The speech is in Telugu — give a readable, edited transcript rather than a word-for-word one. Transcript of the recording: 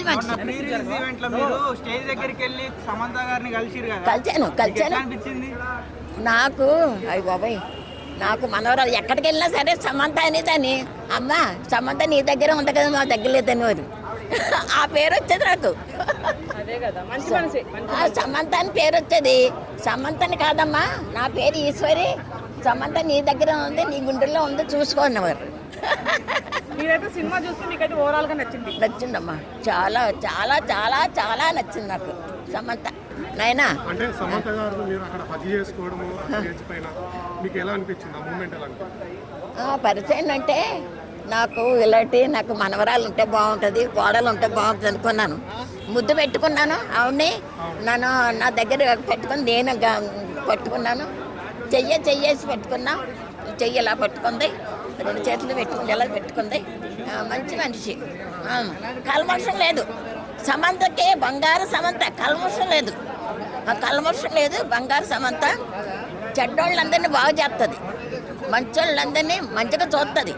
మనిషి. స్టేజ్ దగ్గరికి వెళ్ళి సమంత గారిని కలిసిరు కదా, కలిశాను. అనిపించింది నాకు అయ్యి బాబాయ్, నాకు మనవరాలు ఎక్కడికి వెళ్ళినా సరే సమంత అనేదని, అమ్మ సమంత నీ దగ్గర ఉంది కదా, మా దగ్గర లేదని వారు ఆ పేరు వచ్చేది నాకు. సమంత అని పేరు వచ్చేది. సమంతని కాదమ్మా, నా పేరు ఈశ్వరి, సమంత నీ దగ్గర ఉంది, నీ గుండెల్లో ఉంది, చూసుకున్నవారు. సినిమా చూస్తే మీకైతే ఓవరాల్ గా నచ్చిందమ్మా, చాలా చాలా చాలా చాలా నచ్చింది నాకు సమంత. నాయనా అంటే సమంత గారు మీరు అక్కడ హగ్ చేసుకోవడము స్టేజ్ పైన మీకు ఎలా అనిపించింది? ఆ మూమెంట్ ఎలా అనిపించింది? పరిచయం అంటే నాకు మనవరాలు ఉంటే బాగుంటుంది, కోడలు ఉంటే బాగుంటుంది అనుకున్నాను. ముద్దు పెట్టుకున్నాను ఆవిడ్ని, నన్ను నా దగ్గర పెట్టుకుని నేను పట్టుకున్నాను. చెయ్యేసి పెట్టుకున్నాం, చెయ్యి ఇలా పట్టుకుంది, రెండు చేతులు పెట్టుకుని ఎలా పెట్టుకుంది. మంచి మనిషి, కల్మషం లేదు. సమంతకే బంగారు సమంత, కల్మషం లేదు, బంగారు సమంత. చెడ్డోళ్ళందరినీ బాగు చేస్తుంది, మంచోళ్ళందరినీ మంచిగా చూస్తుంది.